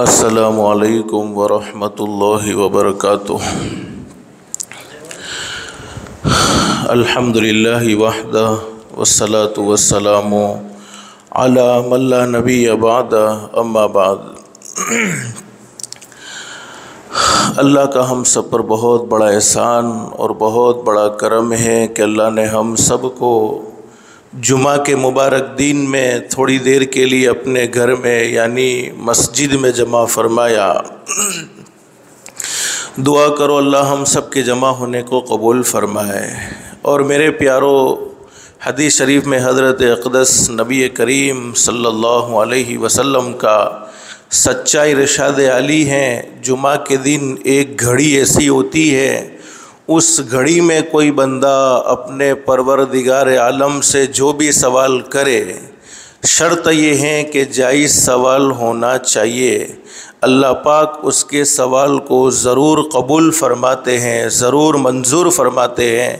السلام علیکم ورحمۃ اللہ وبرکاتہ۔ الحمدللہ وحدہ والصلاة والسلام علی من لا نبی بعد، اما بعد۔ اللہ کا ہم سب پر بہت بڑا احسان اور بہت بڑا کرم ہے کہ اللہ نے ہم سب کو جمعہ کے مبارک دن میں تھوڑی دیر کے لیے اپنے گھر میں یعنی مسجد میں جمع فرمایا۔ دعا کرو اللہ ہم سب کے جمع ہونے کو قبول فرمائے۔ اور میرے پیارو، حدیث شریف میں حضرت اقدس نبی کریم صلی اللہ علیہ وسلم کا سچا ارشاد عالی ہے، جمعہ کے دن ایک گھڑی ایسی ہوتی ہے، اس گھڑی میں کوئی بندہ اپنے پروردگار عالم سے جو بھی سوال کرے، شرط یہ ہے کہ جائز سوال ہونا چاہیے۔ اللہ پاک اس کے سوال کو ضرور قبول فرماتے ہیں، ضرور منظور فرماتے ہیں۔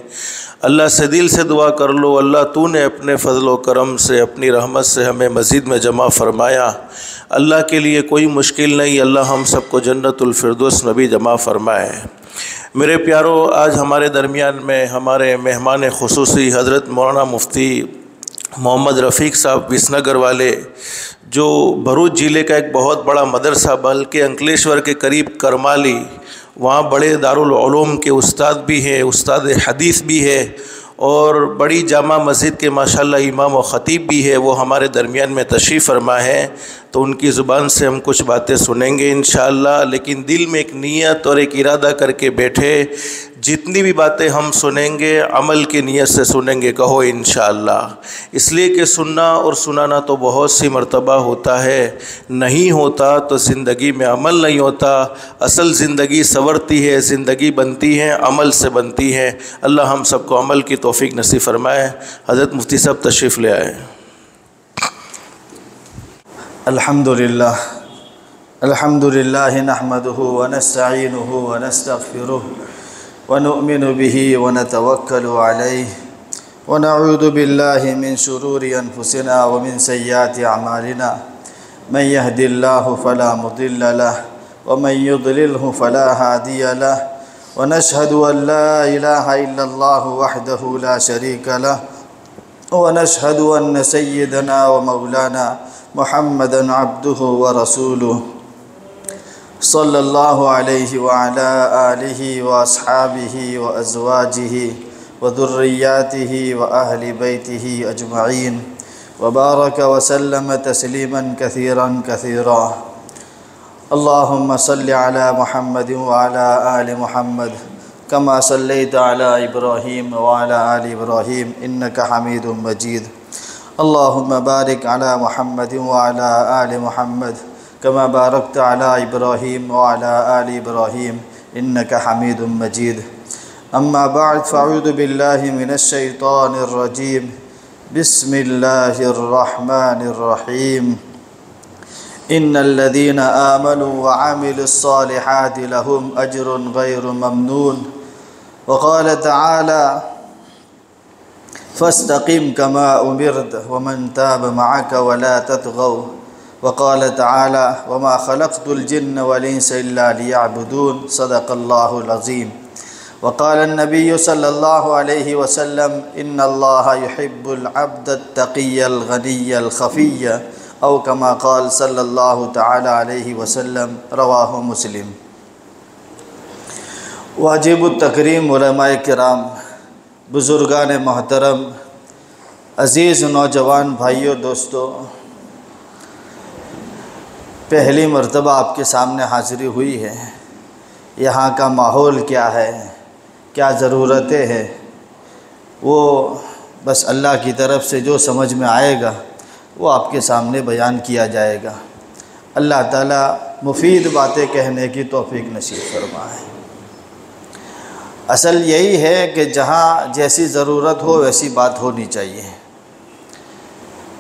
اللہ سے دل سے دعا کر لو، اللہ تو نے اپنے فضل و کرم سے، اپنی رحمت سے ہمیں مسجد میں جمع فرمایا۔ اللہ کے لیے کوئی مشکل نہیں، اللہ ہم سب کو جنت الفردوس میں بھی جمع فرمائے۔ میرے پیارو، آج ہمارے درمیان میں ہمارے مہمان خصوصی حضرت مولانا مفتی محمد رفیق صاحب وسنگر والے، جو بھروچ ضلع کا ایک بہت بڑا مدرسہ بلکہ انکلیشور کے قریب کرمالی، وہاں بڑے دارالعلوم کے استاد بھی ہیں، استاد حدیث بھی ہے، اور بڑی جامع مسجد کے ماشاءاللہ امام و خطیب بھی ہے، وہ ہمارے درمیان میں تشریف فرما ہے، تو ان کی زبان سے ہم کچھ باتیں سنیں گے انشاءاللہ۔ لیکن دل میں ایک نیت اور ایک ارادہ کر کے بیٹھے، جتنی بھی باتیں ہم سنیں گے عمل کی نیت سے سنیں گے، کہو انشاءاللہ۔ اس لیے کہ سننا اور سنانا تو بہت سی مرتبہ ہوتا ہے، نہیں ہوتا تو زندگی میں عمل نہیں ہوتا۔ اصل زندگی سنورتی ہے، زندگی بنتی ہے، عمل سے بنتی ہے۔ اللہ ہم سب کو عمل کی توفیق نصیب فرمائے۔ حضرت مفتی صاحب تشریف لے آئے۔ الحمدللہ نحمده ونستعینه ونستغفره ونؤمن به ونتوکل علیہ ونعوذ باللہ من شرور انفسنا ومن سیئات اعمالنا، من یهد اللہ فلا مضل له ومن یضللہ فلا ہادی له، ونشهد ان لا الہ الا اللہ وحدہ لا شریک له، ونشهد ان سیدنا ومولانا محمدا عبدہ ورسولہ صلی اللہ علیہ وعلا آلہ واصحابہ وازواجہ وذریاتہ واہل بیتہ اجمعین، وبارک وسلم تسلیما کثیرا کثیرا۔ اللہم صل علی محمد وعلا آل محمد کما صلیت علی ابراہیم وعلا آل ابراہیم انک حمید مجید۔ اللہم بارک علی محمد وعلا آل محمد کما بارکت علی ابراہیم وعلا آل ابراہیم انک حمید مجید۔ اما بعد فاعوذ باللہ من الشیطان الرجیم، بسم اللہ الرحمن الرحیم۔ ان الذین آمنوا وعملوا الصالحات لهم اجر غیر ممنون، وقال تعالی فاستقم كما أمرت ومن تاب معك ولا تطغوا، وقال تعالى وما خلقت الجن والإنس إلا ليعبدون، صدق الله العظيم۔ وقال النبي صلى الله عليه وسلم إن الله يحب العبد التقي الغني الخفي، أو كما قال صلى الله تعالى عليه وسلم، رواه مسلم۔ واجب التکریم علماء کرام، بزرگان محترم، عزیز نوجوان بھائیوں، دوستو، پہلی مرتبہ آپ کے سامنے حاضری ہوئی ہے۔ یہاں کا ماحول کیا ہے، کیا ضرورتیں ہیں، وہ بس اللہ کی طرف سے جو سمجھ میں آئے گا وہ آپ کے سامنے بیان کیا جائے گا۔ اللہ تعالیٰ مفید باتیں کہنے کی توفیق نصیب فرمائے۔ اصل یہی ہے کہ جہاں جیسی ضرورت ہو ویسی بات ہونی چاہیے۔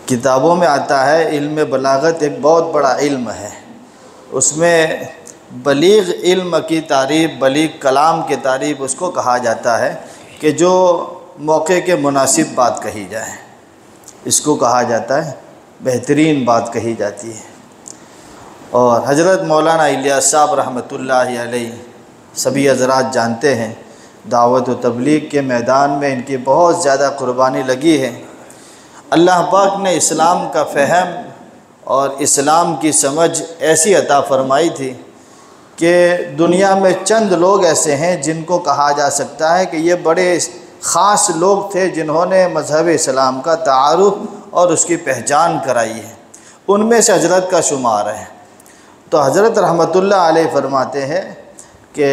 کتابوں میں آتا ہے علم بلاغت ایک بہت بڑا علم ہے، اس میں بلیغ علم کی تعریف، بلیغ کلام کی تعریف اس کو کہا جاتا ہے کہ جو موقع کے مناسب بات کہی جائے، اس کو کہا جاتا ہے بہترین بات کہی جاتی ہے۔ اور حضرت مولانا الیاس صاحب رحمۃ اللہ علیہ سبھی حضرات جانتے ہیں، دعوت و تبلیغ کے میدان میں ان کی بہت زیادہ قربانی لگی ہے۔ اللہ پاک نے اسلام کا فہم اور اسلام کی سمجھ ایسی عطا فرمائی تھی کہ دنیا میں چند لوگ ایسے ہیں جن کو کہا جا سکتا ہے کہ یہ بڑے خاص لوگ تھے جنہوں نے مذہب اسلام کا تعارف اور اس کی پہچان کرائی ہے، ان میں سے حضرت کا شمار ہے۔ تو حضرت رحمۃ اللہ علیہ فرماتے ہیں کہ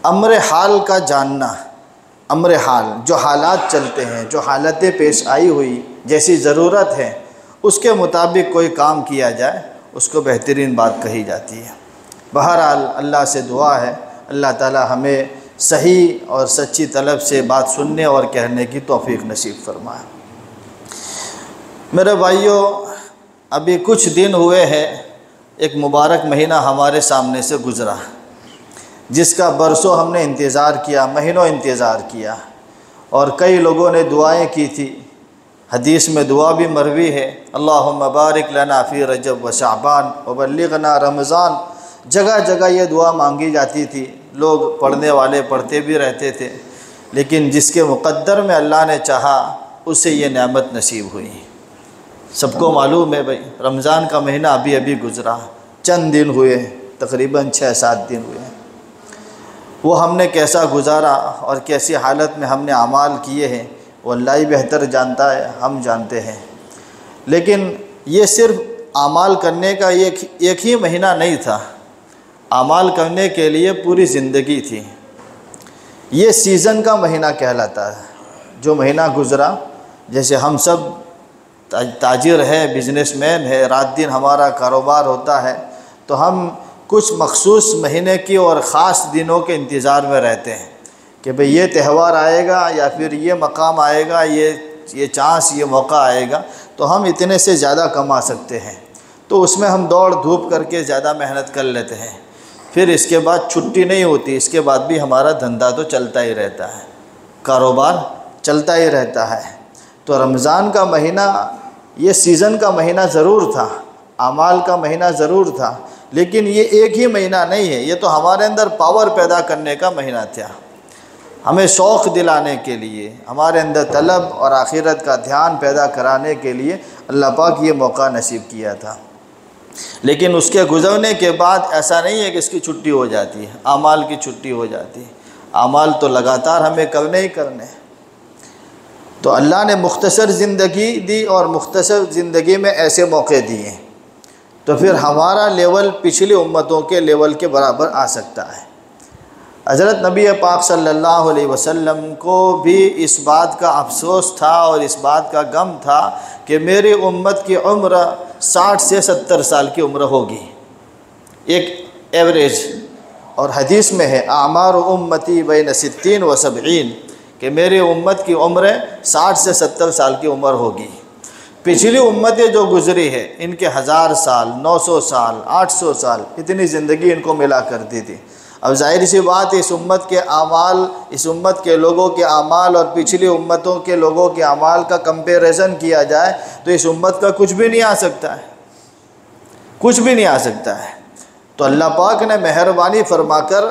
امر حال کا جاننا، امر حال جو حالات چلتے ہیں، جو حالتیں پیش آئی ہوئی، جیسی ضرورت ہے اس کے مطابق کوئی کام کیا جائے اس کو بہترین بات کہی جاتی ہے۔ بہرحال اللہ سے دعا ہے اللہ تعالی ہمیں صحیح اور سچی طلب سے بات سننے اور کہنے کی توفیق نصیب فرمائے۔ میرے بھائیوں، ابھی کچھ دن ہوئے ہیں ایک مبارک مہینہ ہمارے سامنے سے گزرا، جس کا برسوں ہم نے انتظار کیا، مہینوں انتظار کیا، اور کئی لوگوں نے دعائیں کی تھی۔ حدیث میں دعا بھی مروی ہے، اللہم بارک لنا فی رجب و شعبان وبلغنا رمضان۔ جگہ جگہ یہ دعا مانگی جاتی تھی، لوگ پڑھنے والے پڑھتے بھی رہتے تھے، لیکن جس کے مقدر میں اللہ نے چاہا اسے یہ نعمت نصیب ہوئی۔ سب کو معلوم ہے بھائی، رمضان کا مہینہ ابھی ابھی گزرا، چند دن ہوئے، تقریباً 6-7 دن ہوئے۔ وہ ہم نے کیسا گزارا اور کیسی حالت میں ہم نے اعمال کیے ہیں وہ اللہ ہی بہتر جانتا ہے، ہم جانتے ہیں۔ لیکن یہ صرف اعمال کرنے کا ایک ہی مہینہ نہیں تھا، اعمال کرنے کے لیے پوری زندگی تھی۔ یہ سیزن کا مہینہ کہلاتا ہے۔ جو مہینہ گزرا، جیسے ہم سب تاجر ہے، بزنس مین ہے، رات دن ہمارا کاروبار ہوتا ہے، تو ہم کچھ مخصوص مہینے کی اور خاص دنوں کے انتظار میں رہتے ہیں کہ بھئی یہ تہوار آئے گا یا پھر یہ مقام آئے گا، یہ چانس، یہ موقع آئے گا تو ہم اتنے سے زیادہ کما سکتے ہیں، تو اس میں ہم دوڑ دھوپ کر کے زیادہ محنت کر لیتے ہیں۔ پھر اس کے بعد چھٹی نہیں ہوتی، اس کے بعد بھی ہمارا دھندا تو چلتا ہی رہتا ہے، کاروبار چلتا ہی رہتا ہے۔ تو رمضان کا مہینہ یہ سیزن کا مہینہ ضرور تھا، اعمال کا مہینہ ضرور تھا، لیکن یہ ایک ہی مہینہ نہیں ہے، یہ تو ہمارے اندر پاور پیدا کرنے کا مہینہ تھا، ہمیں شوق دلانے کے لیے، ہمارے اندر طلب اور آخرت کا دھیان پیدا کرانے کے لیے اللہ پاک یہ موقع نصیب کیا تھا۔ لیکن اس کے گزرنے کے بعد ایسا نہیں ہے کہ اس کی چھٹی ہو جاتی ہے، اعمال کی چھٹی ہو جاتی ہے، اعمال تو لگاتار ہمیں کرنے ہی کرنے۔ تو اللہ نے مختصر زندگی دی اور مختصر زندگی میں ایسے موقع دیے، تو پھر ہمارا لیول پچھلی امتوں کے لیول کے برابر آ سکتا ہے۔ حضرت نبی پاک صلی اللہ علیہ وسلم کو بھی اس بات کا افسوس تھا اور اس بات کا غم تھا کہ میری امت کی عمر 60 سے 70 سال کی عمر ہوگی، ایک ایوریج۔ اور حدیث میں ہے اعمار امتی بین 60 و 70، کہ میری امت کی عمر 60 سے 70 سال کی عمر ہوگی۔ پچھلی امتیں جو گزری ہے ان کے 1000 سال، 900 سال، 800 سال، اتنی زندگی ان کو ملا کرتی تھی۔ اب ظاہر سی بات ہے، اس امت کے اعمال، اس امت کے لوگوں کے اعمال اور پچھلی امتوں کے لوگوں کے اعمال کا کمپیریزن کیا جائے تو اس امت کا کچھ بھی نہیں آ سکتا ہے، کچھ بھی نہیں آ سکتا ہے۔ تو اللہ پاک نے مہربانی فرما کر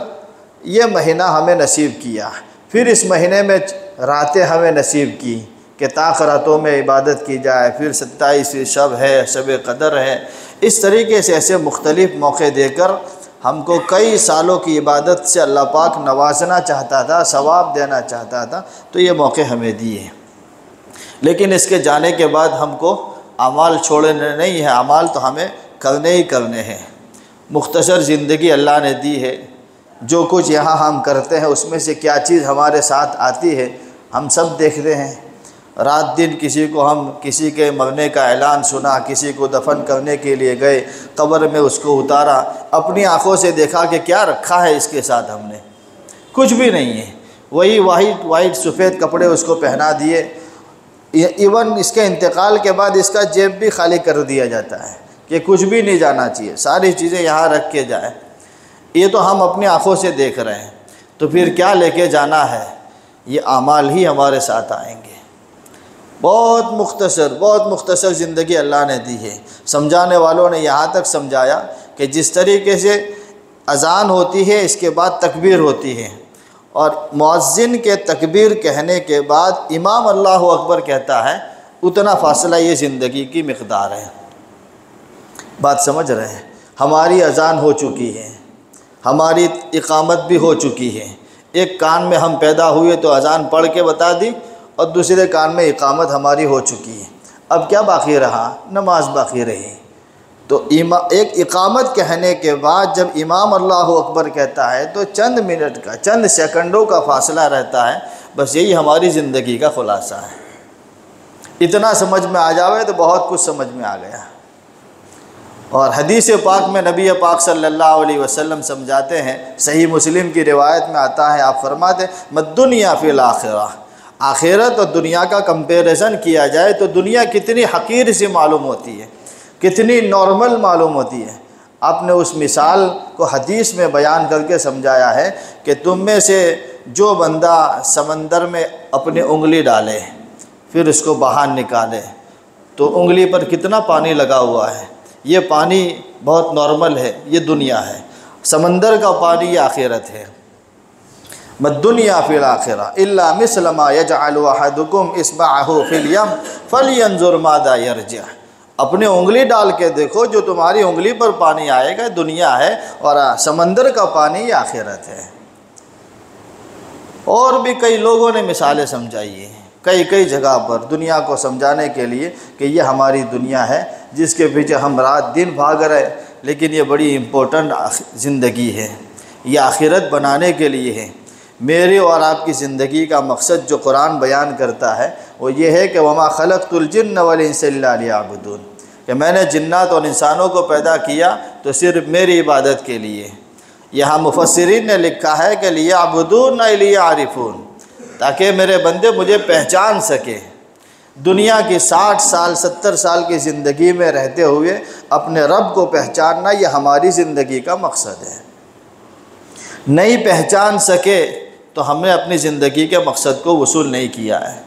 یہ مہینہ ہمیں نصیب کیا، پھر اس مہینے میں راتیں ہمیں نصیب کی کہ طاق راتوں میں عبادت کی جائے، پھر 27ویں شب ہے، شب قدر ہے، اس طریقے سے ایسے مختلف موقع دے کر ہم کو کئی سالوں کی عبادت سے اللہ پاک نوازنا چاہتا تھا، ثواب دینا چاہتا تھا، تو یہ موقع ہمیں دیے۔ لیکن اس کے جانے کے بعد ہم کو اعمال چھوڑنے نہیں ہے، اعمال تو ہمیں کرنے ہی کرنے ہیں۔ مختصر زندگی اللہ نے دی ہے، جو کچھ یہاں ہم کرتے ہیں اس میں سے کیا چیز ہمارے ساتھ آتی ہے ہم سب دیکھتے ہیں۔ رات دن کسی کے مرنے کا اعلان سنا، کسی کو دفن کرنے کے لیے گئے، قبر میں اس کو اتارا، اپنی آنکھوں سے دیکھا کہ کیا رکھا ہے اس کے ساتھ ہم نے، کچھ بھی نہیں ہے، وہی وائٹ سفید کپڑے اس کو پہنا دیے، ایون اس کے انتقال کے بعد اس کا جیب بھی خالی کر دیا جاتا ہے کہ کچھ بھی نہیں جانا چاہیے، ساری چیزیں یہاں رکھ کے جائیں۔ یہ تو ہم اپنی آنکھوں سے دیکھ رہے ہیں، تو پھر کیا لے کے جانا ہے؟ یہ اعمال ہی ہمارے ساتھ آئیں گے۔ بہت مختصر زندگی اللہ نے دی ہے۔ سمجھانے والوں نے یہاں تک سمجھایا کہ جس طریقے سے اذان ہوتی ہے اس کے بعد تکبیر ہوتی ہے، اور مؤذن کے تکبیر کہنے کے بعد امام اللہ اکبر کہتا ہے، اتنا فاصلہ یہ زندگی کی مقدار ہے۔ بات سمجھ رہے ہیں؟ ہماری اذان ہو چکی ہے، ہماری اقامت بھی ہو چکی ہے، ایک کان میں ہم پیدا ہوئے تو اذان پڑھ کے بتا دی، اور دوسرے کان میں اقامت ہماری ہو چکی ہے۔ اب کیا باقی رہا؟ نماز باقی رہی۔ تو ایک اقامت کہنے کے بعد جب امام اللہ اکبر کہتا ہے تو چند منٹ کا، چند سیکنڈوں کا فاصلہ رہتا ہے، بس یہی ہماری زندگی کا خلاصہ ہے۔ اتنا سمجھ میں آ جاوے تو بہت کچھ سمجھ میں آ گیا۔ اور حدیث پاک میں نبی پاک صلی اللہ علیہ وسلم سمجھاتے ہیں، صحیح مسلم کی روایت میں آتا ہے، آپ فرماتے ہیں مَد دنیا فی الآخرہ، آخرت اور دنیا کا کمپیریزن کیا جائے تو دنیا کتنی حقیر سی معلوم ہوتی ہے، کتنی نارمل معلوم ہوتی ہے۔ آپ نے اس مثال کو حدیث میں بیان کر کے سمجھایا ہے کہ تم میں سے جو بندہ سمندر میں اپنی انگلی ڈالے پھر اس کو باہر نکالے تو انگلی پر کتنا پانی لگا ہوا ہے، یہ پانی بہت نارمل ہے، یہ دنیا ہے۔ سمندر کا پانی یہ آخرت ہے۔ مَد دنیا فی الآخرہ الا مثل ما یجعل احدکم اصبعہ فی الیم فلینظر ماذا یرجع۔ اپنے انگلی ڈال کے دیکھو، جو تمہاری انگلی پر پانی آئے گا دنیا ہے، اور سمندر کا پانی یہ آخرت ہے۔ اور بھی کئی لوگوں نے مثالیں سمجھائی ہیں کئی جگہ پر دنیا کو سمجھانے کے لیے کہ یہ ہماری دنیا ہے جس کے پیچھے ہم رات دن بھاگ رہے، لیکن یہ بڑی امپورٹنٹ زندگی ہے، یہ آخرت بنانے کے لیے ہے۔ میرے اور آپ کی زندگی کا مقصد جو قرآن بیان کرتا ہے وہ یہ ہے کہ وَمَا خَلَقْتُ الْجِنَّ وَالْإِنسَ إِلَّا لِيَعْبُدُونِ، کہ میں نے جنات اور انسانوں کو پیدا کیا تو صرف میری عبادت کے لیے۔ یہاں مفسرین نے لکھا ہے کہ لِيَعْبُدُونَ أَيْ لِيَعْرِفُونَ، تاکہ میرے بندے مجھے پہچان سکے۔ دنیا کی 60 سال 70 سال کی زندگی میں رہتے ہوئے اپنے رب کو پہچاننا یہ ہماری زندگی کا مقصد ہے۔ نہیں پہچان سکے تو ہم نے اپنی زندگی کے مقصد کو وصول نہیں کیا ہے۔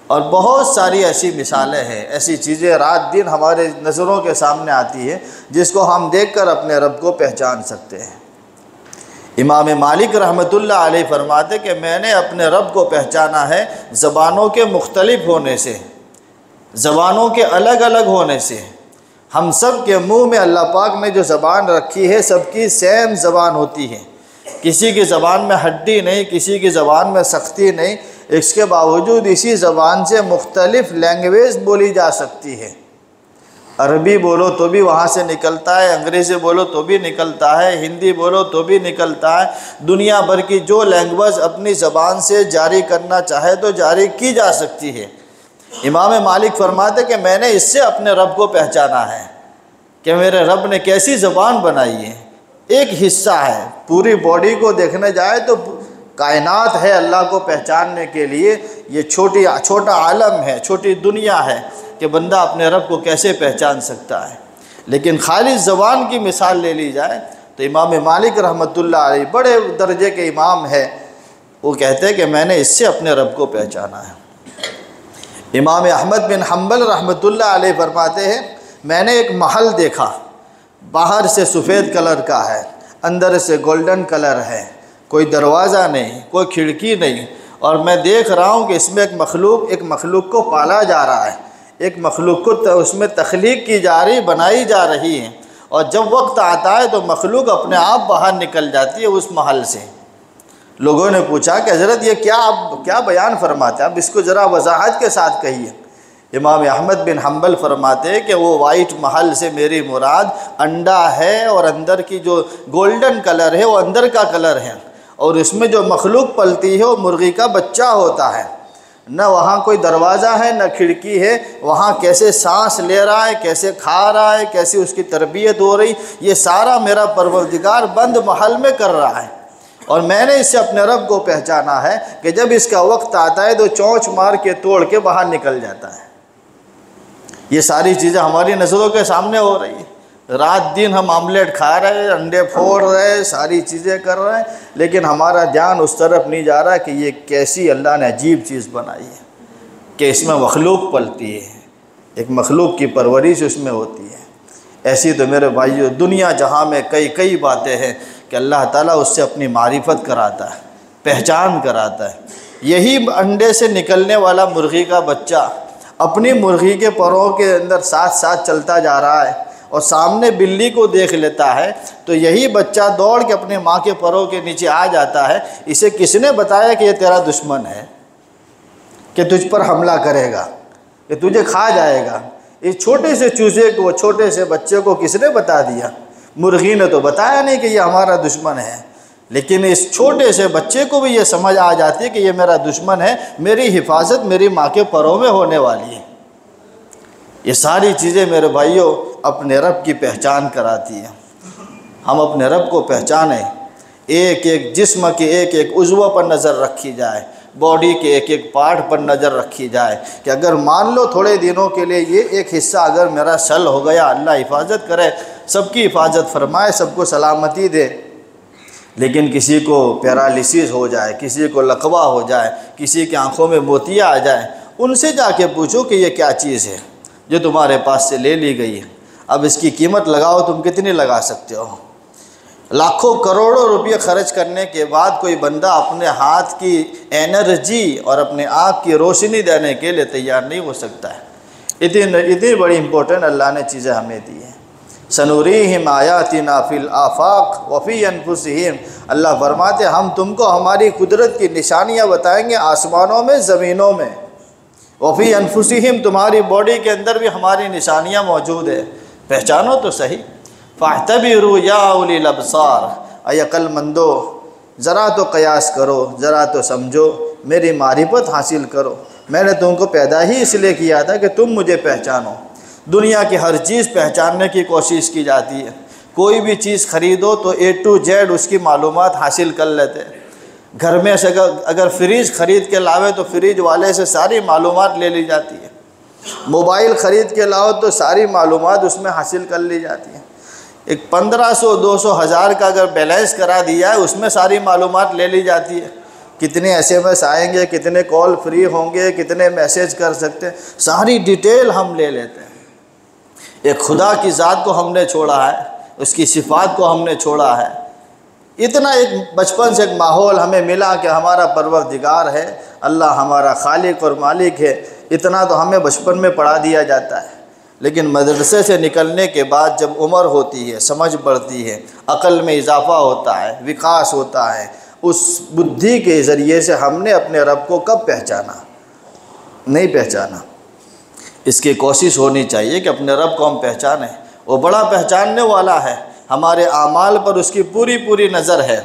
اور بہت ساری ایسی مثالیں ہیں، ایسی چیزیں رات دن ہمارے نظروں کے سامنے آتی ہے جس کو ہم دیکھ کر اپنے رب کو پہچان سکتے ہیں۔ امام مالک رحمۃ اللہ علیہ فرماتے کہ میں نے اپنے رب کو پہچانا ہے زبانوں کے مختلف ہونے سے، زبانوں کے الگ الگ ہونے سے۔ ہم سب کے منہ میں اللہ پاک نے جو زبان رکھی ہے سب کی سیم زبان ہوتی ہے، کسی کی زبان میں ہڈی نہیں، کسی کی زبان میں سختی نہیں، اس کے باوجود اسی زبان سے مختلف لینگویج بولی جا سکتی ہے۔ عربی بولو تو بھی وہاں سے نکلتا ہے، انگریزی بولو تو بھی نکلتا ہے، ہندی بولو تو بھی نکلتا ہے۔ دنیا بھر کی جو لینگویج اپنی زبان سے جاری کرنا چاہے تو جاری کی جا سکتی ہے۔ امام مالک فرماتے کہ میں نے اس سے اپنے رب کو پہچانا ہے کہ میرے رب نے کیسی زبان بنائی ہے۔ ایک حصہ ہے، پوری باڈی کو دیکھنے جائے تو کائنات ہے اللہ کو پہچاننے کے لیے، یہ چھوٹا عالم ہے، چھوٹی دنیا ہے کہ بندہ اپنے رب کو کیسے پہچان سکتا ہے۔ لیکن خالص زبان کی مثال لے لی جائے تو امام مالک رحمۃ اللہ علیہ بڑے درجے کے امام ہے، وہ کہتے ہیں کہ میں نے اس سے اپنے رب کو پہچانا ہے۔ امام احمد بن حنبل رحمۃ اللہ علیہ فرماتے ہیں میں نے ایک محل دیکھا، باہر سے سفید کلر کا ہے، اندر سے گولڈن کلر ہے، کوئی دروازہ نہیں، کوئی کھڑکی نہیں، اور میں دیکھ رہا ہوں کہ اس میں ایک مخلوق کو پالا جا رہا ہے، ایک مخلوق کو اس میں تخلیق کی جا رہی، بنائی جا رہی ہے، اور جب وقت آتا ہے تو مخلوق اپنے آپ باہر نکل جاتی ہے اس محل سے۔ لوگوں نے پوچھا کہ حضرت یہ کیا بیان فرماتے ہیں، اب اس کو ذرا وضاحت کے ساتھ کہیے۔ امام احمد بن حنبل فرماتے ہیں کہ وہ وائٹ محل سے میری مراد انڈا ہے، اور اندر کی جو گولڈن کلر ہے وہ اندر کا کلر ہے، اور اس میں جو مخلوق پلتی ہے وہ مرغی کا بچہ ہوتا ہے۔ نہ وہاں کوئی دروازہ ہے نہ کھڑکی ہے، وہاں کیسے سانس لے رہا ہے، کیسے کھا رہا ہے، کیسے اس کی تربیت ہو رہی، یہ سارا میرا پروردگار بند محل میں کر رہا ہے۔ اور میں نے اس سے اپنے رب کو پہچانا ہے کہ جب اس کا وقت آتا ہے تو چونچ مار کے توڑ کے باہر نکل جاتا ہے۔ یہ ساری چیزیں ہماری نظروں کے سامنے ہو رہی ہیں، رات دن ہم آملیٹ کھا رہے ہیں، انڈے پھوڑ رہے ہیں، ساری چیزیں کر رہے ہیں، لیکن ہمارا دھیان اس طرف نہیں جا رہا کہ یہ کیسی اللہ نے عجیب چیز بنائی ہے کہ اس میں مخلوق پلتی ہے، ایک مخلوق کی پرورش اس میں ہوتی ہے۔ ایسی تو میرے بھائیو دنیا جہاں میں کئی باتیں ہیں کہ اللہ تعالیٰ اس سے اپنی معرفت کراتا ہے، پہچان کراتا ہے۔ یہی انڈے سے نکلنے والا مرغی کا بچہ اپنی مرغی کے پروں کے اندر ساتھ ساتھ چلتا جا رہا ہے اور سامنے بلی کو دیکھ لیتا ہے، تو یہی بچہ دوڑ کے اپنے ماں کے پروں کے نیچے آ جاتا ہے۔ اسے کس نے بتایا کہ یہ تیرا دشمن ہے، کہ تجھ پر حملہ کرے گا، کہ تجھے کھا جائے گا؟ اس چھوٹے سے چوزے کو، چھوٹے سے بچے کو کس نے بتا دیا؟ مرغی نے تو بتایا نہیں کہ یہ ہمارا دشمن ہے، لیکن اس چھوٹے سے بچے کو بھی یہ سمجھ آ جاتی ہے کہ یہ میرا دشمن ہے، میری حفاظت میری ماں کے پروں میں ہونے والی ہے۔ یہ ساری چیزیں میرے بھائیوں اپنے رب کی پہچان کراتی ہیں۔ ہم اپنے رب کو پہچانیں، ایک ایک جسم کے ایک ایک عضو پر نظر رکھی جائے، باڈی کے ایک ایک پارٹ پر نظر رکھی جائے کہ اگر مان لو تھوڑے دنوں کے لیے یہ ایک حصہ اگر میرا شل ہو گیا، اللہ حفاظت کرے، سب کی حفاظت فرمائے، سب کو سلامتی دے، لیکن کسی کو پیرالیسس ہو جائے، کسی کو لقوہ ہو جائے، کسی کی آنکھوں میں موتیا آ جائے، ان سے جا کے پوچھو کہ یہ کیا چیز ہے جو تمہارے پاس سے لے لی گئی ہے، اب اس کی قیمت لگاؤ، تم کتنی لگا سکتے ہو؟ لاکھوں کروڑوں روپے خرچ کرنے کے بعد کوئی بندہ اپنے ہاتھ کی انرجی اور اپنے آنکھ کی روشنی دینے کے لیے تیار نہیں ہو سکتا ہے۔ اتنی بڑی امپورٹنٹ اللہ نے چیزیں ہمیں دی ہیں۔ سنوریہم آیاتنا فی الآفاق وفی انفسہم، اللہ فرماتے ہم تم کو ہماری قدرت کی نشانیاں بتائیں گے آسمانوں میں، زمینوں میں، وفی انفسہم، تمہاری باڈی کے اندر بھی ہماری نشانیاں موجود ہیں، پہچانو تو صحیح۔ فاعتبروا یا اولی الابصار، اے عقل مندو ذرا تو قیاس کرو، ذرا تو سمجھو، میری معرفت حاصل کرو۔ میں نے تم کو پیدا ہی اس لیے کیا تھا کہ تم مجھے پہچانو۔ دنیا کی ہر چیز پہچاننے کی کوشش کی جاتی ہے، کوئی بھی چیز خریدو تو A to Z اس کی معلومات حاصل کر لیتے۔ گھر میں سے اگر فریج خرید کے لاوے تو فریج والے سے ساری معلومات لے لی جاتی ہے، موبائل خرید کے لاؤ تو ساری معلومات اس میں حاصل کر لی جاتی ہیں۔ ایک 1500 200 ہزار کا اگر بیلنس کرا دیا ہے اس میں ساری معلومات لے لی جاتی ہے، کتنے SMS آئیں گے، کتنے کال فری ہوں گے، کتنے میسیج کر سکتے ہیں، ساری ڈیٹیل ہم لے لیتے ہیں۔ ایک خدا کی ذات کو ہم نے چھوڑا ہے، اس کی صفات کو ہم نے چھوڑا ہے۔ اتنا ایک بچپن سے ایک ماحول ہمیں ملا کہ ہمارا پروردگار ہے، اللہ ہمارا خالق اور مالک ہے، اتنا تو ہمیں بچپن میں پڑھا دیا جاتا ہے۔ لیکن مدرسے سے نکلنے کے بعد جب عمر ہوتی ہے، سمجھ بڑھتی ہے، عقل میں اضافہ ہوتا ہے، وکاس ہوتا ہے، اس بدھی کے ذریعے سے ہم نے اپنے رب کو کب پہچانا؟ نہیں پہچانا۔ اس کی کوشش ہونی چاہیے کہ اپنے رب کو ہم پہچانیں، وہ بڑا پہچاننے والا ہے، ہمارے اعمال پر اس کی پوری نظر ہے۔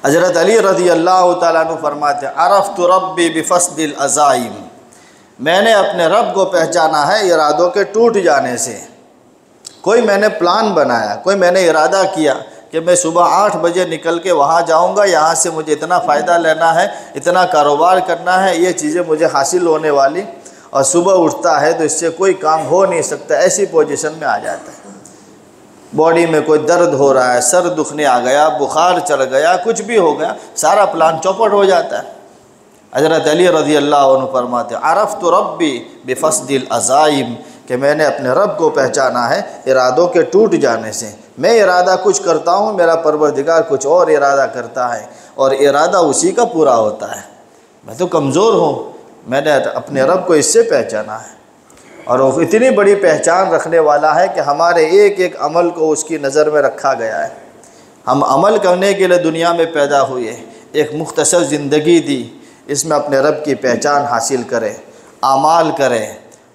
حضرت علی رضی اللہ تعالیٰ عنہ فرماتے ہیں عرفت ربی بفسد العزائم، میں نے اپنے رب کو پہچانا ہے ارادوں کے ٹوٹ جانے سے۔ کوئی میں نے پلان بنایا، کوئی میں نے ارادہ کیا کہ میں صبح 8 بجے نکل کے وہاں جاؤں گا، یہاں سے مجھے اتنا فائدہ لینا ہے، اتنا کاروبار کرنا ہے، یہ چیزیں مجھے حاصل ہونے والی، اور صبح اٹھتا ہے تو اس سے کوئی کام ہو نہیں سکتا، ایسی پوزیشن میں آ جاتا ہے۔ باڈی میں کوئی درد ہو رہا ہے، سر دکھنے آ گیا، بخار چڑھ گیا، کچھ بھی ہو گیا، سارا پلان چوپٹ ہو جاتا ہے۔ حضرت علی رضی اللہ عنہ فرماتے عرفت ربی بفسد العزائم، کہ میں نے اپنے رب کو پہچانا ہے ارادوں کے ٹوٹ جانے سے۔ میں ارادہ کچھ کرتا ہوں، میرا پروردگار کچھ اور ارادہ کرتا ہے، اور ارادہ اسی کا پورا ہوتا ہے۔ میں تو کمزور ہوں، میں نے اپنے رب کو اس سے پہچانا ہے، اور وہ اتنی بڑی پہچان رکھنے والا ہے کہ ہمارے ایک ایک عمل کو اس کی نظر میں رکھا گیا ہے۔ ہم عمل کرنے کے لیے دنیا میں پیدا ہوئے، ایک مختصر زندگی دی، اس میں اپنے رب کی پہچان حاصل کریں، اعمال کریں،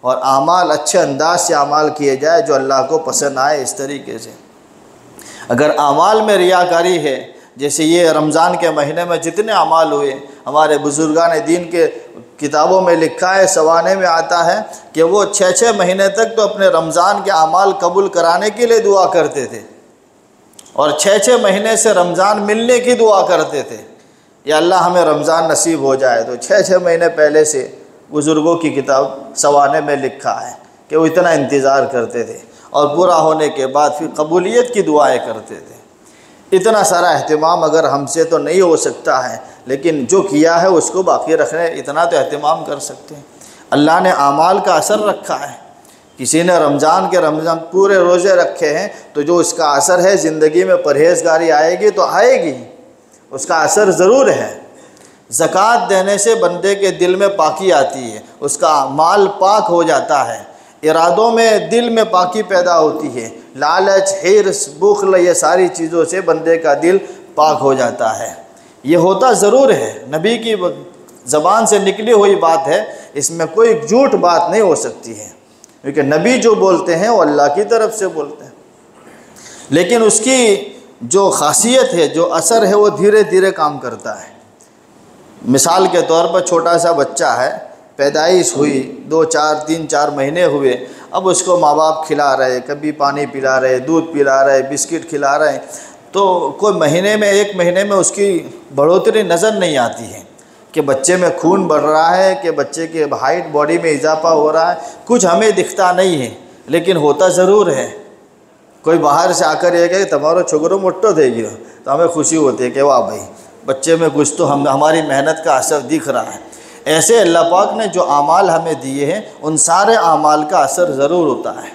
اور اعمال اچھے انداز سے اعمال کیے جائے جو اللہ کو پسند آئے اس طریقے سے۔ اگر اعمال میں ریاکاری ہے، جیسے یہ رمضان کے مہینے میں جتنے اعمال ہوئے، ہمارے بزرگان دین کے کتابوں میں لکھا ہے، سوانے میں آتا ہے کہ وہ 6 مہینے تک تو اپنے رمضان کے اعمال قبول کرانے کے لیے دعا کرتے تھے، اور 6 مہینے سے رمضان ملنے کی دعا کرتے تھے، یا اللہ ہمیں رمضان نصیب ہو جائے۔ تو 6 مہینے پہلے سے بزرگوں کی کتاب سوانے میں لکھا ہے کہ وہ اتنا انتظار کرتے تھے، اور پورا ہونے کے بعد پھر قبولیت کی دعائیں کرتے تھے۔ اتنا سارا اہتمام اگر ہم سے تو نہیں ہو سکتا ہے، لیکن جو کیا ہے اس کو باقی رکھنے اتنا تو اہتمام کر سکتے ہیں۔ اللہ نے اعمال کا اثر رکھا ہے کسی نے رمضان پورے روزے رکھے ہیں تو جو اس کا اثر ہے زندگی میں پرہیزگاری آئے گی تو آئے گی، اس کا اثر ضرور ہے۔ زکوٰۃ دینے سے بندے کے دل میں پاکی آتی ہے، اس کا مال پاک ہو جاتا ہے، ارادوں میں دل میں پاکی پیدا ہوتی ہے، لالچ، حرص، بخل، یہ ساری چیزوں سے بندے کا دل پاک ہو جاتا ہے۔ یہ ہوتا ضرور ہے، نبی کی زبان سے نکلی ہوئی بات ہے، اس میں کوئی جھوٹ بات نہیں ہو سکتی ہے، کیونکہ نبی جو بولتے ہیں وہ اللہ کی طرف سے بولتے ہیں۔ لیکن اس کی جو خاصیت ہے، جو اثر ہے، وہ دھیرے دھیرے کام کرتا ہے۔ مثال کے طور پر چھوٹا سا بچہ ہے، پیدائش ہوئی، 3-4 مہینے ہوئے، اب اس کو ماں باپ کھلا رہے، کبھی پانی پلا رہے، دودھ پلا رہے، بسکٹ کھلا رہے، تو کوئی 1 مہینے میں اس کی بڑھوتری نظر نہیں آتی ہے کہ بچے میں خون بڑھ رہا ہے، کہ بچے کے ہائٹ باڈی میں اضافہ ہو رہا ہے، کچھ ہمیں دکھتا نہیں ہے، لیکن ہوتا ضرور ہے۔ کوئی باہر سے آ کر یہ کہ تمہارو چھوکرو موٹو دے گی، تو ہمیں خوشی ہوتی ہے کہ واہ بھائی بچے میں کچھ تو ہماری محنت کا اثر دکھ رہا ہے۔ ایسے اللہ پاک نے جو اعمال ہمیں دیے ہیں ان سارے اعمال کا اثر ضرور ہوتا ہے،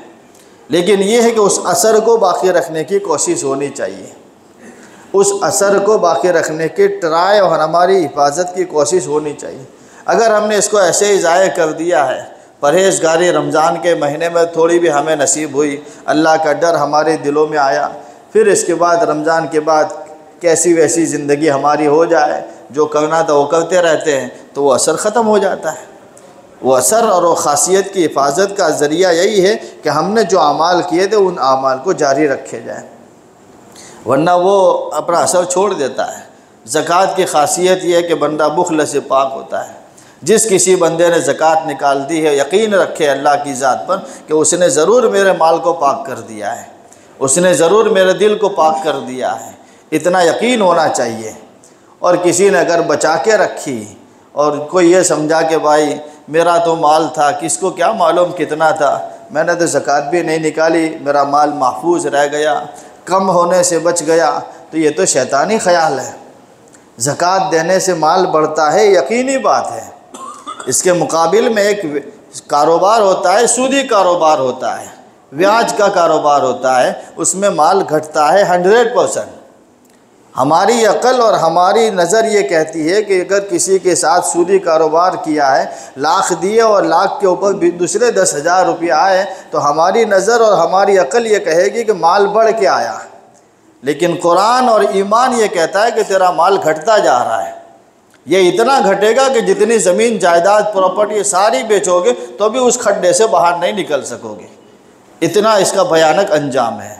لیکن یہ ہے کہ اس اثر کو باقی رکھنے کی کوشش ہونی چاہیے، اس اثر کو باقی رکھنے کی ٹرائی اور ہماری حفاظت کی کوشش ہونی چاہیے۔ اگر ہم نے اس کو ایسے ہی ضائع کر دیا ہے، پرہیزگاری رمضان کے مہینے میں تھوڑی بھی ہمیں نصیب ہوئی، اللہ کا ڈر ہمارے دلوں میں آیا، پھر اس کے بعد رمضان کے بعد کیسی ویسی زندگی ہماری ہو جائے، جو کرنا تھا وہ کرتے رہتے ہیں، تو وہ اثر ختم ہو جاتا ہے۔ وہ اثر اور وہ خاصیت کی حفاظت کا ذریعہ یہی ہے کہ ہم نے جو اعمال کیے تھے ان اعمال کو جاری رکھے جائیں، ورنہ وہ اپنا اثر چھوڑ دیتا ہے۔ زکوٰۃ کی خاصیت یہ ہے کہ بندہ بخل سے پاک ہوتا ہے۔ جس کسی بندے نے زکوٰۃ نکال دی ہے، یقین رکھے اللہ کی ذات پر کہ اس نے ضرور میرے مال کو پاک کر دیا ہے، اس نے ضرور میرے دل کو پاک کر دیا ہے، اتنا یقین ہونا چاہیے۔ اور کسی نے اگر بچا کے رکھی اور کوئی یہ سمجھا کہ بھائی میرا تو مال تھا، کس کو کیا معلوم کتنا تھا، میں نے تو زکوٰۃ بھی نہیں نکالی، میرا مال محفوظ رہ گیا، کم ہونے سے بچ گیا، تو یہ تو شیطانی خیال ہے۔ زکوٰۃ دینے سے مال بڑھتا ہے، یقینی بات ہے۔ اس کے مقابل میں ایک کاروبار ہوتا ہے، سودی کاروبار ہوتا ہے، بیاج کا کاروبار ہوتا ہے، اس میں مال گھٹتا ہے 100%۔ ہماری عقل اور ہماری نظر یہ کہتی ہے کہ اگر کسی کے ساتھ سودی کاروبار کیا ہے، لاکھ دیے اور لاکھ کے اوپر بھی دوسرے 10,000 روپیہ آئے، تو ہماری نظر اور ہماری عقل یہ کہے گی کہ مال بڑھ کے آیا، لیکن قرآن اور ایمان یہ کہتا ہے کہ تیرا مال گھٹتا جا رہا ہے۔ یہ اتنا گھٹے گا کہ جتنی زمین جائیداد پراپرٹی ساری بیچو گے تو بھی اس کھڈے سے باہر نہیں نکل سکو گے، اتنا اس کا بھیانک انجام ہے۔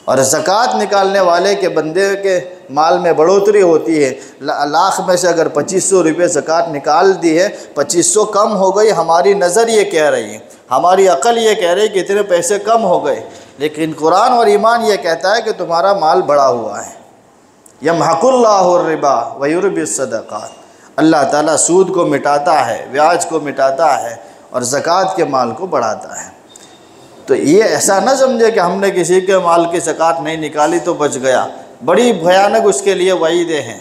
اور زکوٰۃ نکالنے والے کے بندے کے مال میں بڑھوتری ہوتی ہے، لاکھ میں سے اگر 2500 روپے زکوٰۃ نکال دی ہے، 2500 کم ہو گئی، ہماری نظر یہ کہہ رہی ہے، ہماری عقل یہ کہہ رہی ہے کہ اتنے پیسے کم ہو گئے، لیکن قرآن اور ایمان یہ کہتا ہے کہ تمہارا مال بڑا ہوا ہے۔ یمحق اللہ الربا ویربی الصدقات، اللہ تعالیٰ سود کو مٹاتا ہے، بیاج کو مٹاتا ہے، اور زکوٰۃ کے مال کو بڑھاتا ہے۔ تو یہ ایسا نہ سمجھے کہ ہم نے کسی کے مال کی زکوٰۃ نہیں نکالی تو بچ گیا، بڑی بھیانک اس کے لیے وعیدیں ہیں۔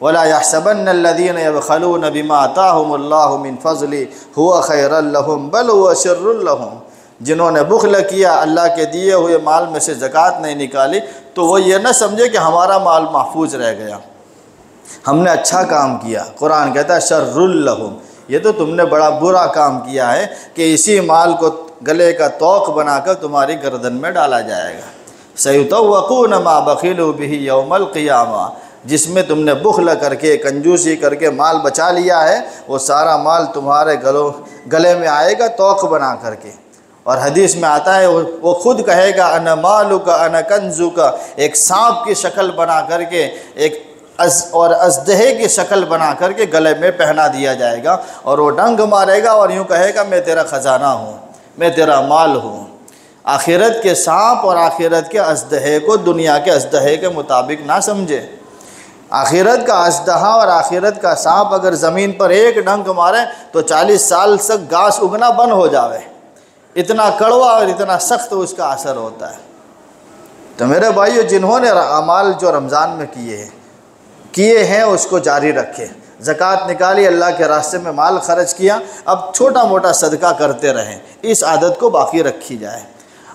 وَلَا يَحْسَبَنَّ الَّذِينَ يَبْخَلُونَ بِمَا آتَاهُمُ اللَّهُ مِنْ فَضْلِهِ هُوَ خَيْرًا لَهُمْ بَلْ هُوَ شَرٌّ لَهُمْ، جنہوں نے بخل کیا، اللہ کے دیے ہوئے مال میں سے زکوٰۃ نہیں نکالی، تو وہ یہ نہ سمجھے کہ ہمارا مال محفوظ رہ گیا، ہم نے اچھا کام کیا۔ قرآن کہتا ہے شَرٌّ لَهُمْ، یہ تو تم نے بڑا برا کام کیا ہے کہ اسی مال کو گلے کا توق بنا کر تمہاری گردن میں ڈالا جائے گا۔ سَيُطَوَّقُونَ مَا بَخِلُوا بِهِ يَوْمَ الْقِيَامَةِ، جس میں تم نے بخل کر کے، کنجوسی کر کے مال بچا لیا ہے، وہ سارا مال تمہارے گلے میں آئے گا توق بنا کر کے۔ اور حدیث میں آتا ہے وہ خود کہے گا انا مالک انا کنزک، ایک سانپ کی شکل بنا کر کے، ایک اور ازدہے کی شکل بنا کر کے گلے میں پہنا دیا جائے گا، اور وہ ڈنگ مارے گا اور یوں کہے گا میں تیرا خزانہ ہوں، میں تیرا مال ہوں۔ آخرت کے سانپ اور آخرت کے ازدہے کو دنیا کے ازدہے کے مطابق نہ سمجھے۔ آخرت کا ازدہا اور آخرت کا سانپ اگر زمین پر ایک ڈنک مارے تو 40 سال تک گھاس اگنا بند ہو جاوے، اتنا کڑوا اور اتنا سخت اس کا اثر ہوتا ہے۔ تو میرے بھائیو، جنہوں نے اعمال جو رمضان میں کیے ہیں اس کو جاری رکھے۔ زکوٰۃ نکالی، اللہ کے راستے میں مال خرچ کیا، اب چھوٹا موٹا صدقہ کرتے رہیں، اس عادت کو باقی رکھی جائے۔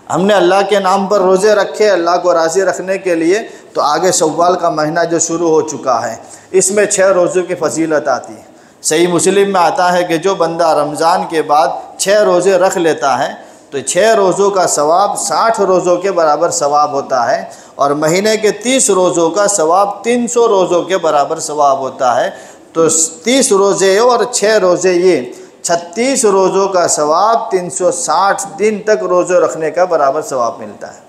ہم نے اللہ کے نام پر روزے رکھے اللہ کو راضی رکھنے کے لیے، تو آگے شوال کا مہینہ جو شروع ہو چکا ہے اس میں 6 روزوں کی فضیلت آتی ہے۔ صحیح مسلم میں آتا ہے کہ جو بندہ رمضان کے بعد 6 روزے رکھ لیتا ہے تو 6 روزوں کا ثواب 60 روزوں کے برابر ثواب ہوتا ہے، اور مہینے کے 30 روزوں کا ثواب 300 روزوں کے برابر ثواب ہوتا ہے۔ تو 30 روزے اور 6 روزے یہ 36 روزوں کا ثواب 360 دن تک روزے رکھنے کا برابر ثواب ملتا ہے۔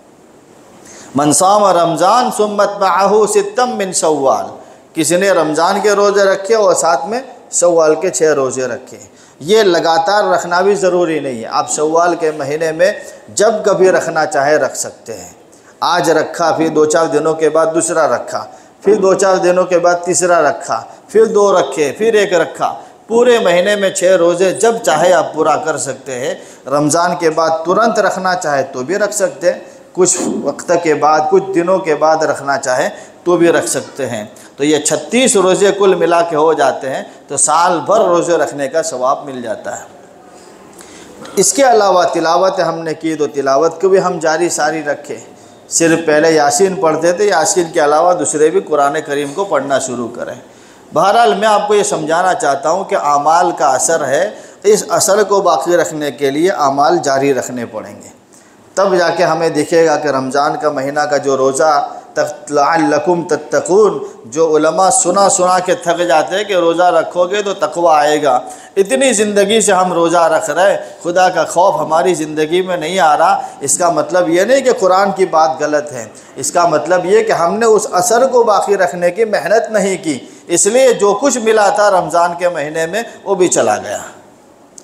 من صام رمضان ثم اتبعہ ستا من شوال، کسی نے رمضان کے روزے رکھے اور ساتھ میں شوال کے 6 روزے رکھے۔ یہ لگاتار رکھنا بھی ضروری نہیں ہے، آپ شوال کے مہینے میں جب کبھی رکھنا چاہے رکھ سکتے ہیں۔ آج رکھا، پھر 2-4 دنوں کے بعد دوسرا رکھا، پھر 2-4 دنوں کے بعد تیسرا رکھا، پھر 2 رکھے، پھر 1 رکھا، پورے مہینے میں 6 روزے جب چاہے آپ پورا کر سکتے ہیں۔ رمضان کے بعد ترنت رکھنا چاہے تو بھی رکھ سکتے ہیں، کچھ وقت کے بعد کچھ دنوں کے بعد رکھنا چاہے تو بھی رکھ سکتے ہیں۔ تو یہ 36 روزے کل ملا کے ہو جاتے ہیں، تو سال بھر روزے رکھنے کا ثواب مل جاتا ہے۔ اس کے علاوہ تلاوت ہم نے کی تو تلاوت کو بھی ہم جاری ساری رکھے۔ صرف پہلے یاسین پڑھتے تھے، یاسین کے علاوہ دوسرے بھی قرآن کریم کو پڑھنا شروع کریں۔ بہرحال میں آپ کو یہ سمجھانا چاہتا ہوں کہ اعمال کا اثر ہے، اس اثر کو باقی رکھنے کے لیے اعمال جاری رکھنے پڑیں گے، تب جا کے ہمیں دکھے گا کہ رمضان کا مہینہ کا جو روزہ لعلکم تتقون، جو علماء سنا کے تھک جاتے ہیں کہ روزہ رکھو گے تو تقویٰ آئے گا، اتنی زندگی سے ہم روزہ رکھ رہے، خدا کا خوف ہماری زندگی میں نہیں آ رہا، اس کا مطلب یہ نہیں کہ قرآن کی بات غلط ہے، اس کا مطلب یہ کہ ہم نے اس اثر کو باقی رکھنے کی محنت نہیں کی، اس لیے جو کچھ ملا تھا رمضان کے مہینے میں وہ بھی چلا گیا۔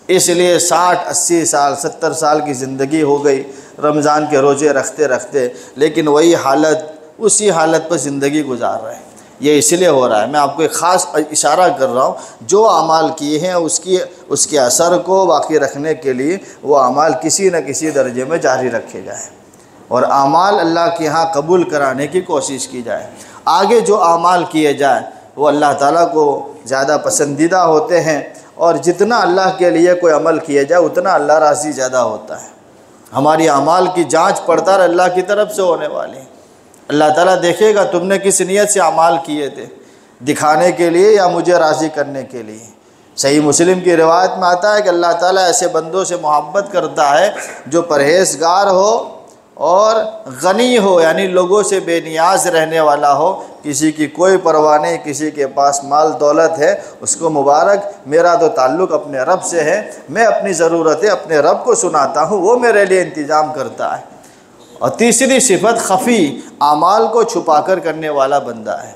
اس لیے 60 80 سال 70 سال کی زندگی ہو گئی رمضان کے روزے رکھتے رکھتے، لیکن وہی حالت اسی حالت پر زندگی گزار رہے ہیں۔ یہ اس لیے ہو رہا ہے، میں آپ کو ایک خاص اشارہ کر رہا ہوں، جو اعمال کیے ہیں اس کے اثر کو باقی رکھنے کے لیے وہ اعمال کسی نہ کسی درجے میں جاری رکھے جائیں، اور اعمال اللہ کے ہاں قبول کرانے کی کوشش کی جائے۔ آگے جو اعمال کیے جائیں وہ اللہ تعالیٰ کو زیادہ پسندیدہ ہوتے ہیں، اور جتنا اللہ کے لیے کوئی عمل کیا جائے اتنا اللہ راضی زیادہ ہوتا ہے۔ ہماری اعمال کی جانچ پڑتال اللہ کی طرف سے ہونے والی ہے۔ اللہ تعالیٰ دیکھے گا تم نے کس نیت سے اعمال کیے تھے، دکھانے کے لیے یا مجھے راضی کرنے کے لیے۔ صحیح مسلم کی روایت میں آتا ہے کہ اللہ تعالیٰ ایسے بندوں سے محبت کرتا ہے جو پرہیزگار ہو اور غنی ہو، یعنی لوگوں سے بے نیاز رہنے والا ہو، کسی کی کوئی پرواہ نہیں، کسی کے پاس مال دولت ہے اس کو مبارک، میرا تو تعلق اپنے رب سے ہے، میں اپنی ضرورتیں اپنے رب کو سناتا ہوں، وہ میرے لیے انتظام کرتا ہے۔ اور تیسری صفت خفی، اعمال کو چھپا کر کرنے والا بندہ ہے۔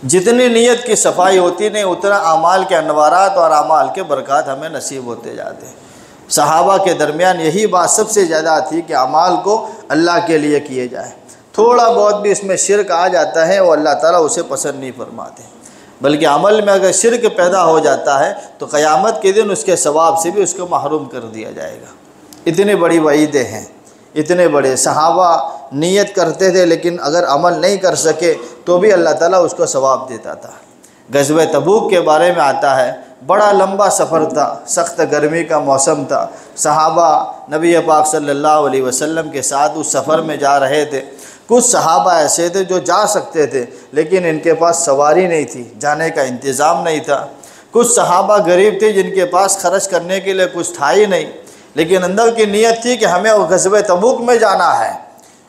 جتنی نیت کی صفائی ہوتی نہیں اتنا اعمال کے انوارات اور اعمال کے برکات ہمیں نصیب ہوتے جاتے ہیں۔ صحابہ کے درمیان یہی بات سب سے زیادہ تھی کہ اعمال کو اللہ کے لیے کیے جائے، تھوڑا بہت بھی اس میں شرک آ جاتا ہے وہ اللہ تعالیٰ اسے پسند نہیں فرماتے، بلکہ عمل میں اگر شرک پیدا ہو جاتا ہے تو قیامت کے دن اس کے ثواب سے بھی اس کو محروم کر دیا جائے گا۔ اتنی بڑی وعیدیں ہیں، اتنے بڑے صحابہ نیت کرتے تھے لیکن اگر عمل نہیں کر سکے تو بھی اللہ تعالیٰ اس کو ثواب دیتا تھا۔ غزوہ تبوک کے بارے میں آتا ہے، بڑا لمبا سفر تھا، سخت گرمی کا موسم تھا، صحابہ نبی پاک صلی اللہ علیہ وسلم کے ساتھ اس سفر میں جا رہے تھے۔ کچھ صحابہ ایسے تھے جو جا سکتے تھے لیکن ان کے پاس سواری نہیں تھی، جانے کا انتظام نہیں تھا۔ کچھ صحابہ غریب تھے جن کے پاس خرچ کرنے کے لیے کچھ تھا ہی نہیں، لیکن اندر کی نیت تھی کہ ہمیں غزوہ تبوک میں جانا ہے۔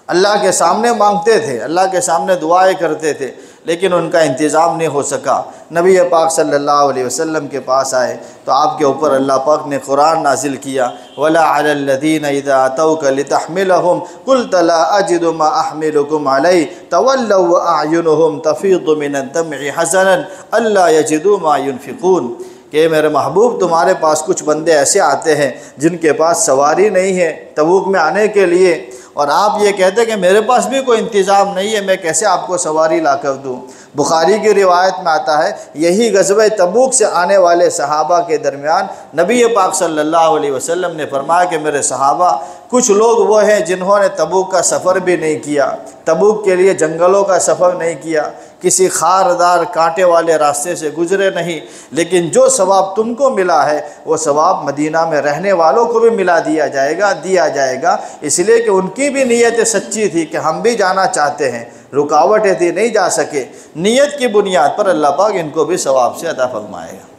اللہ کے سامنے مانگتے تھے، اللہ کے سامنے دعائیں کرتے تھے، لیکن ان کا انتظام نہیں ہو سکا۔ نبی پاک صلی اللہ علیہ وسلم کے پاس آئے تو آپ کے اوپر اللہ پاک نے قرآن نازل کیا، وَلَا عَلَى الَّذِينَ إِذَا أَتَوْكَ لِتَحْمِلَهُمْ قُلْتَ لَا أَجِدُ مَا أَحْمِلُكُمْ عَلَيْهِ تَوَلَّوْا وَأَعْيُنُهُمْ تَفِيضُ مِنَ الدَّمْعِ حَزَنًا أَلَّا يَجِدُوا مَا يُنْفِقُونَ، کہ میرے محبوب تمہارے پاس کچھ بندے ایسے آتے ہیں جن کے پاس سواری نہیں ہے تبوک میں آنے کے لیے، اور آپ یہ کہتے کہ میرے پاس بھی کوئی انتظام نہیں ہے، میں کیسے آپ کو سواری لا کر دوں؟ بخاری کی روایت میں آتا ہے یہی غزوہ تبوک سے آنے والے صحابہ کے درمیان نبی پاک صلی اللہ علیہ وسلم نے فرمایا کہ میرے صحابہ کچھ لوگ وہ ہیں جنہوں نے تبوک کا سفر بھی نہیں کیا، تبوک کے لیے جنگلوں کا سفر نہیں کیا، کسی خاردار کانٹے والے راستے سے گزرے نہیں، لیکن جو ثواب تم کو ملا ہے وہ ثواب مدینہ میں رہنے والوں کو بھی ملا دیا جائے گا، اس لیے کہ ان کی بھی نیت سچی تھی کہ ہم بھی جانا چاہتے ہیں، رکاوٹیں تھی نہیں جا سکے، نیت کی بنیاد پر اللہ پاک ان کو بھی ثواب سے عطا فرمائے گا۔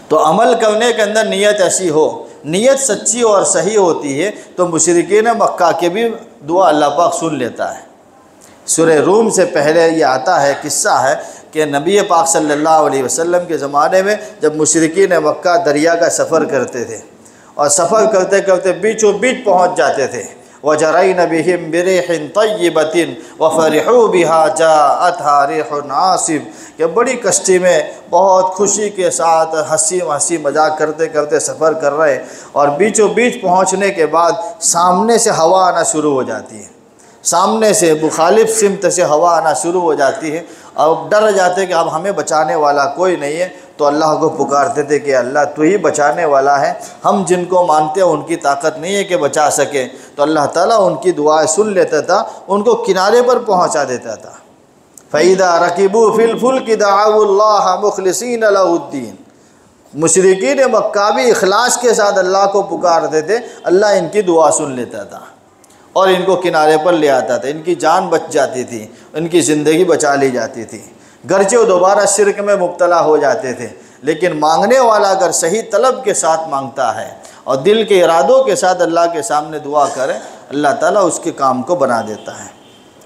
تو عمل کرنے کے اندر نیت ایسی ہو، نیت سچی اور صحیح ہوتی ہے تو مشرکین مکہ کے بھی دعا اللہ پاک سن لیتا ہے۔ سورہ روم سے پہلے یہ آتا ہے، قصہ ہے کہ نبی پاک صلی اللہ علیہ وسلم کے زمانے میں جب مشرکین مکہ دریا کا سفر کرتے تھے اور سفر کرتے کرتے بیچوں بیچ پہنچ جاتے تھے، وَجَرَيْنَ بِهِمْ بِرِيحٍ طَيِّبَةٍ وَفَرِحُوا بِهَا جَاءَتْهَا رِيحٌ عَاصِفٌ کہ بڑی کشتی میں بہت خوشی کے ساتھ ہنسی مذاق کرتے کرتے سفر کر رہے، اور بیچوں بیچ پہنچنے کے بعد سامنے سے ہوا آنا شروع ہو جاتی ہے، سامنے سے مخالف سمت سے ہوا آنا شروع ہو جاتی ہے، اور ڈر جاتے کہ اب ہمیں بچانے والا کوئی نہیں ہے، تو اللہ کو پکارتے تھے کہ اللہ تو ہی بچانے والا ہے، ہم جن کو مانتے ہیں ان کی طاقت نہیں ہے کہ بچا سکے، تو اللہ تعالیٰ ان کی دعائیں سن لیتا تھا، ان کو کنارے پر پہنچا دیتا تھا۔ فَإِذَا رَكِبُوا فِي الْفُلْكِ دَعَوُا اللَّهَ مُخْلِصِينَ لَهُ الدِّينَ مشرکین مکہ بھی اخلاص کے ساتھ اللہ کو پکارتے تھے، اللہ ان کی دعا سن لیتا تھا اور ان کو کنارے پر لے آتا تھا، ان کی جان بچ جاتی تھی، ان کی زندگی بچا لی جاتی تھی، گرچہ وہ دوبارہ شرک میں مبتلا ہو جاتے تھے، لیکن مانگنے والا اگر صحیح طلب کے ساتھ مانگتا ہے اور دل کے ارادوں کے ساتھ اللہ کے سامنے دعا کرے، اللہ تعالیٰ اس کے کام کو بنا دیتا ہے۔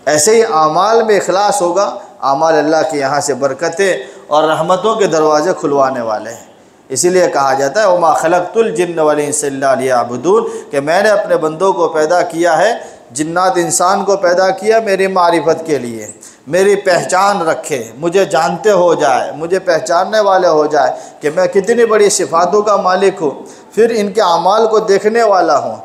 ایسے ہی اعمال میں اخلاص ہوگا، اعمال اللہ کے یہاں سے برکتیں اور رحمتوں کے دروازے کھلوانے والے ہیں۔ اسی لیے کہا جاتا ہے وَمَا خَلَقْتُ الْجِنَّ وَالْإِنسَ إِلَّا لِيَعْبُدُونَ کہ میں نے اپنے بندوں کو پیدا کیا ہے، جنات انسان کو پیدا کیا میری معرفت کے لیے، میری پہچان رکھے، مجھے جانتے ہو جائے، مجھے پہچاننے والے ہو جائے کہ میں کتنی بڑی صفاتوں کا مالک ہوں، پھر ان کے اعمال کو دیکھنے والا ہوں۔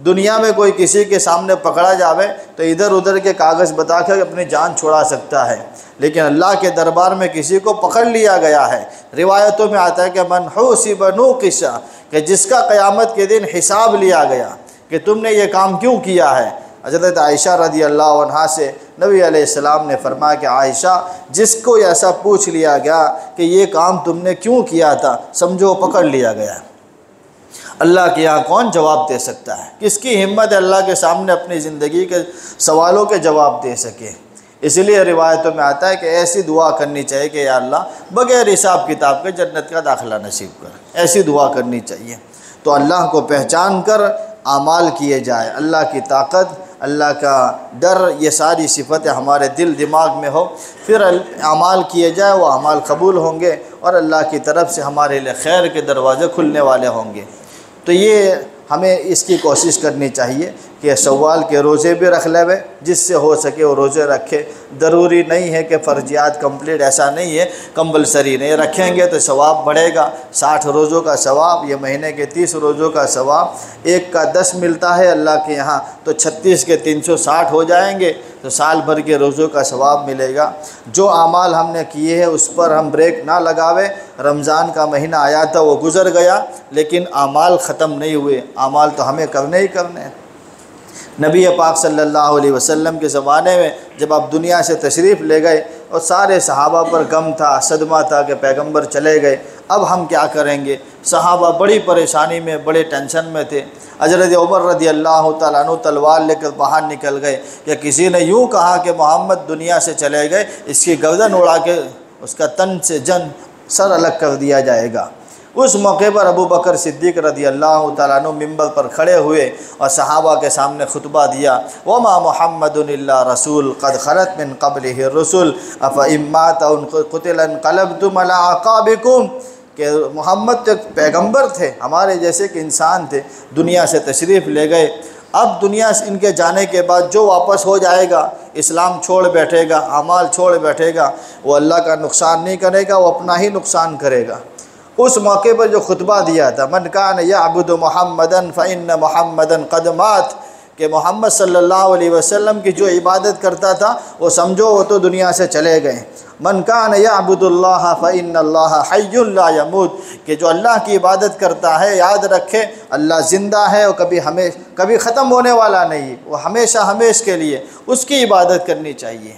دنیا میں کوئی کسی کے سامنے پکڑا جاوے تو ادھر ادھر کے کاغذ بتا کر اپنی جان چھڑا سکتا ہے، لیکن اللہ کے دربار میں کسی کو پکڑ لیا گیا ہے۔ روایتوں میں آتا ہے کہ من حوسب نوقش کہ جس کا قیامت کے دن حساب لیا گیا کہ تم نے یہ کام کیوں کیا ہے۔ حضرت عائشہ رضی اللہ عنہا سے نبی علیہ السلام نے فرمایا کہ عائشہ جس کو ایسا پوچھ لیا گیا کہ یہ کام تم نے کیوں کیا تھا، سمجھو پکڑ لیا گیا۔ اللہ کے یہاں کون جواب دے سکتا ہے؟ کس کی ہمت ہے اللہ کے سامنے اپنی زندگی کے سوالوں کے جواب دے سکے؟ اس لیے روایتوں میں آتا ہے کہ ایسی دعا کرنی چاہیے کہ یا اللہ بغیر حساب کتاب کے جنت کا داخلہ نصیب کر، ایسی دعا کرنی چاہیے۔ تو اللہ کو پہچان کر اعمال کیے جائے، اللہ کی طاقت، اللہ کا ڈر، یہ ساری صفتیں ہمارے دل دماغ میں ہو، پھر اعمال کیے جائے، وہ اعمال قبول ہوں گے اور اللہ کی طرف سے ہمارے لیے خیر کے دروازے کھلنے والے ہوں گے۔ تو یہ ہمیں اس کی کوشش کرنی چاہیے کہ شوال کے روزے بھی رکھ لے، جس سے ہو سکے وہ روزے رکھے۔ ضروری نہیں ہے کہ فرضیات کمپلیٹ، ایسا نہیں ہے کمپلسری نہیں، رکھیں گے تو ثواب بڑھے گا۔ 60 روزوں کا ثواب، یہ مہینے کے 30 روزوں کا ثواب، ایک کا 10 ملتا ہے اللہ کے یہاں، تو 36 کے 360 ہو جائیں گے، تو سال بھر کے روزوں کا ثواب ملے گا۔ جو اعمال ہم نے کیے ہیں اس پر ہم بریک نہ لگاوے۔ رمضان کا مہینہ آیا تھا، وہ گزر گیا، لیکن اعمال ختم نہیں ہوئے، اعمال تو ہمیں کرنے ہی کرنے ہیں۔ نبی پاک صلی اللہ علیہ وسلم کے زمانے میں جب آپ دنیا سے تشریف لے گئے اور سارے صحابہ پر غم تھا، صدمہ تھا کہ پیغمبر چلے گئے، اب ہم کیا کریں گے؟ صحابہ بڑی پریشانی میں، بڑے ٹینشن میں تھے۔ حضرت عمر رضی اللہ تعالیٰ عنہ تلوار لے کر باہر نکل گئے کہ کسی نے یوں کہا کہ محمد دنیا سے چلے گئے، اس کی گردن اڑا کے اس کا تن سے سر الگ کر دیا جائے گا۔ اس موقع پر ابو بکر صدیق رضی اللہ تعالیٰ عنہ منبر پر کھڑے ہوئے اور صحابہ کے سامنے خطبہ دیا، وَمَا مُحَمَّدٌ إِلَّا رَسُولٌ قَدْ خَلَتْ مِن قَبْلِهِ الرُّسُلُ أَفَإِن مَّاتَ أَوْ قُتِلَ انقلبتم عَلَىٰ أَعْقَابِكُمْ کہ محمد تو ایک پیغمبر تھے، ہمارے جیسے کہ انسان تھے، دنیا سے تشریف لے گئے، اب دنیا سے ان کے جانے کے بعد جو واپس ہو جائے گا، اسلام چھوڑ بیٹھے گا، اعمال چھوڑ بیٹھے گا، وہ اللہ کا نقصان نہیں کرے گا، وہ اپنا ہی نقصان کرے گا۔ اس موقع پر جو خطبہ دیا تھا، من کان یعبد محمدن فإن محمدن قد مات، کہ محمد صلی اللہ علیہ وسلم کی جو عبادت کرتا تھا وہ سمجھو وہ تو دنیا سے چلے گئے۔ من کان یعبد اللہ فإن اللہ حی لا یموت، کہ جو اللہ کی عبادت کرتا ہے یاد رکھے اللہ زندہ ہے اور کبھی ختم ہونے والا نہیں، وہ ہمیشہ ہمیش کے لیے اس کی عبادت کرنی چاہیے۔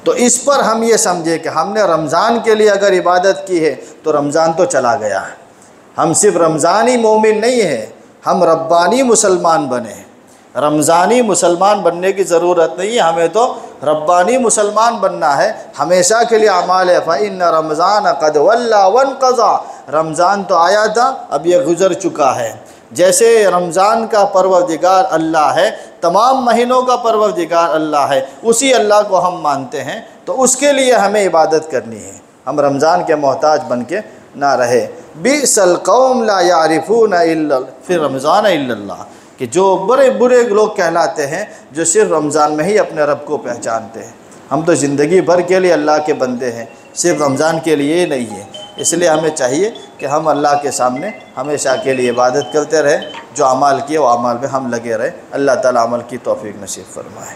تو اس پر ہم یہ سمجھے کہ ہم نے رمضان کے لیے اگر عبادت کی ہے تو رمضان تو چلا گیا ہے، ہم صرف رمضانی مومن نہیں ہیں، ہم ربانی مسلمان بنے۔ رمضانی مسلمان بننے کی ضرورت نہیں ہے، ہمیں تو ربانی مسلمان بننا ہے، ہمیشہ کے لیے اعمال ہے۔ فإن رمضان قد ولا وانقضى، رمضان تو آیا تھا اب یہ گزر چکا ہے۔ جیسے رمضان کا پروردگار اللہ ہے، تمام مہینوں کا پروردگار اللہ ہے، اسی اللہ کو ہم مانتے ہیں، تو اس کے لیے ہمیں عبادت کرنی ہے، ہم رمضان کے محتاج بن کے نہ رہے۔ بئس القوم لا يعرفون الا فی رمضان الا اللہ، کہ جو بڑے برے لوگ کہلاتے ہیں جو صرف رمضان میں ہی اپنے رب کو پہچانتے ہیں۔ ہم تو زندگی بھر کے لیے اللہ کے بندے ہیں، صرف رمضان کے لیے ہی نہیں ہے۔ اس لیے ہمیں چاہیے کہ ہم اللہ کے سامنے ہمیشہ کے لیے عبادت کرتے رہیں، جو اعمال کیے وہ اعمال میں ہم لگے رہیں۔ اللہ تعالیٰ عمل کی توفیق نصیب فرمائے۔